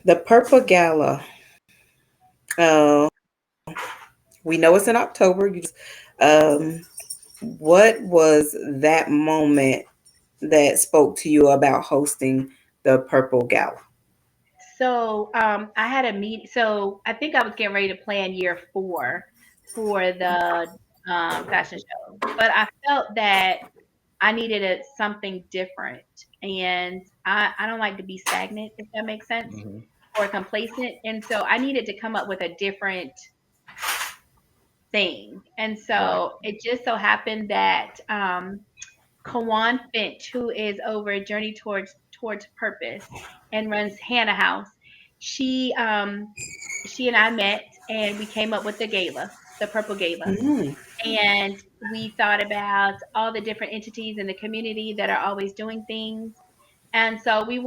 The Purple Gala. Uh, we know it's in October. Um, what was that moment that spoke to you about hosting the Purple Gala? So I had a meet. So I think I was getting ready to plan year 4 for the fashion show, but I felt that I needed something different, and I don't like to be stagnant, if that makes sense, Hmm. or complacent, and so I needed to come up with a different thing, and Right. so it just so happened that Kawan Finch, who is over Journey Towards Purpose and runs Hannah House, she she and I met and we came up with the gala, the Purple Gala. Mm, And we thought about all the different entities in the community that are always doing things. And so we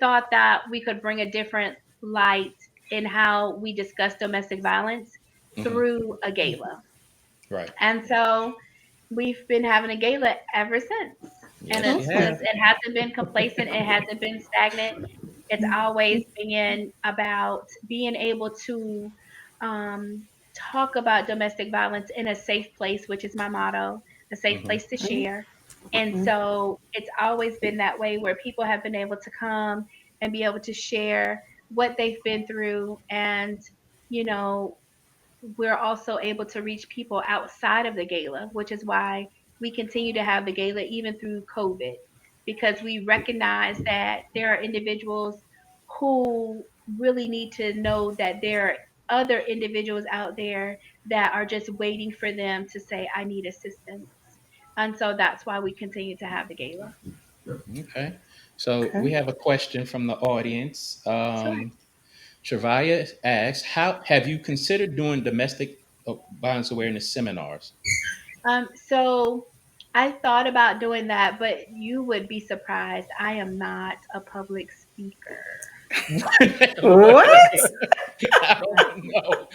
thought that we could bring a different light in how we discuss domestic violence Hmm. through a gala. Right. And so we've been having a gala ever since. And Yes, you awesome. it hasn't been complacent, it hasn't been stagnant. It's always been about being able to talk about domestic violence in a safe place, which is my motto, a safe have. place to share. And so it's always been that way where people have been able to come and be able to share what they've been through. And, you know, we're also able to reach people outside of the gala, which is why we continue to have the gala even through COVID, because we recognize that there are individuals who really need to know that there are other individuals out there that are just waiting for them to say, I need assistance. And so that's why we continue to have the gala. Okay. So we Okay. have a question from the audience. Sure. Travaya asks, "How have you considered doing domestic violence awareness seminars?" So I thought about doing that, but you would be surprised. I am not a public speaker. What? I don't know.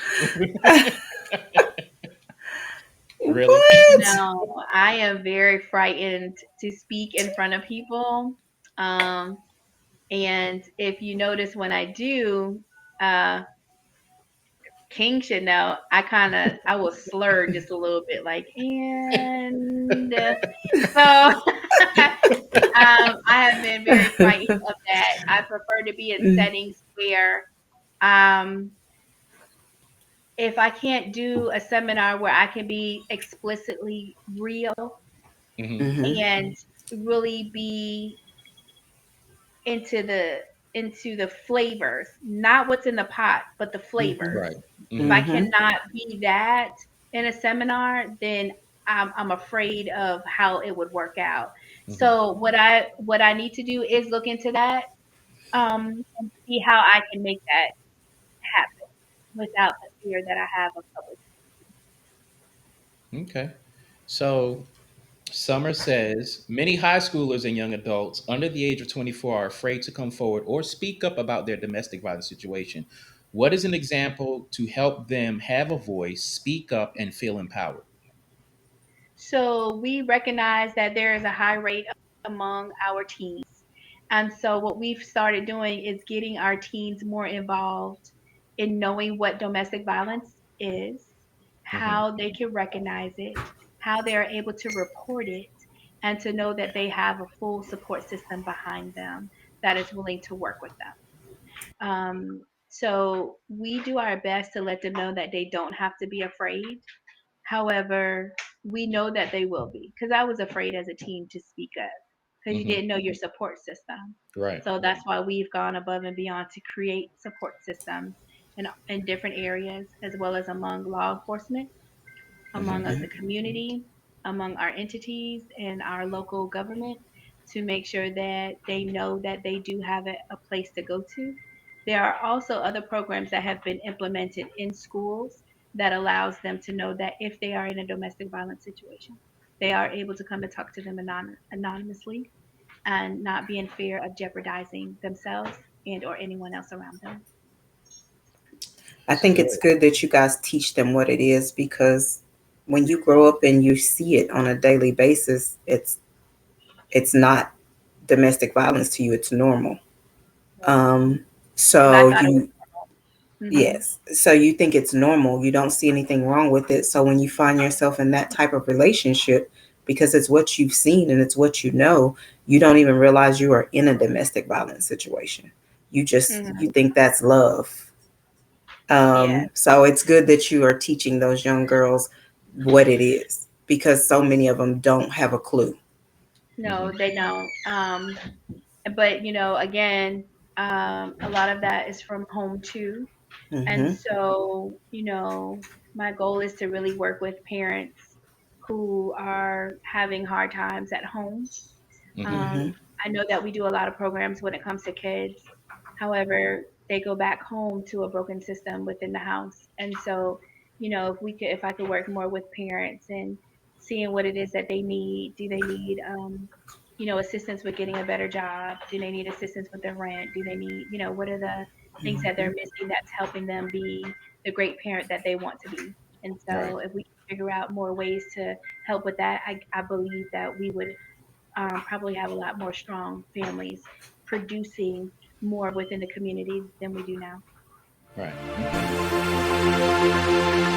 Really? What? No, I am very frightened to speak in front of people. Um, and if you notice when I do, uh, King should know, I will slur just a little bit like, and so I have been very frightened of that. I prefer to be in settings where um, if I can't do a seminar where I can be explicitly real Hmm. Mm-hmm. and really be into the flavors, not what's in the pot, but the Mm-hmm. flavors. Right. If Hmm. I Mm-hmm. cannot be that in a seminar, then I'm afraid of how it would work out. Hmm. So what I need to do is look into that and see how I can make that happen without the fear that I have of public. Okay. So Summer says many high schoolers and young adults under the age of 24 are afraid to come forward or speak up about their domestic violence situation. What is an example to help them have a voice, speak up, and feel empowered? So we recognize that there is a high rate among our teens. And so what we've started doing is getting our teens more involved in knowing what domestic violence is, Hmm. how they can recognize it, how they are able to report it, and to know that they have a full support system behind them that is willing to work with them. So we do our best to let them know that they don't have to be afraid. However, we know that they will be, because I was afraid as a teen to speak up because you Hmm. didn't know your support system. Right. So that's why we've gone above and beyond to create support systems in different areas, as well as among law enforcement, among Mm-hmm. the community, among our entities and our local government, to make sure that they know that they do have a place to go to. There are also other programs that have been implemented in schools that allows them to know that if they are in a domestic violence situation, they are able to come and talk to them anonymously and not be in fear of jeopardizing themselves and or anyone else around them. I That's think good. it's good that you guys teach them what it is, because when you grow up and you see it on a daily basis, it's not domestic violence to you, it's normal. Right. Um, Because I so thought it was. you Hmm. Yes, so you think it's normal, you don't see anything wrong with it. So when you find yourself in that type of relationship, because it's what you've seen and it's what you know, you don't even realize you are in a domestic violence situation. You Hmm. think that's love. Yeah. So it's good that you are teaching those young girls what it is, because so many of them don't have a clue. No, Mm-hmm. they don't. But again, a lot of that is from home too. And Mm-hmm. so, my goal is to really work with parents who are having hard times at home. Mm-hmm. Um, Mm-hmm. I know that we do a lot of programs when it comes to kids. However, they go back home to a broken system within the house. And so, if I could work more with parents and seeing what it is that they need. Do they need, assistance with getting a better job? Do they need assistance with their rent? Do they need, what are the things that Mm-hmm. they're missing that's helping them be the great parent that they want to be? And Right. so, if we can figure out more ways to help with that, I believe that we would probably have a lot more strong families producing more within the communities than we do now. Right. Okay.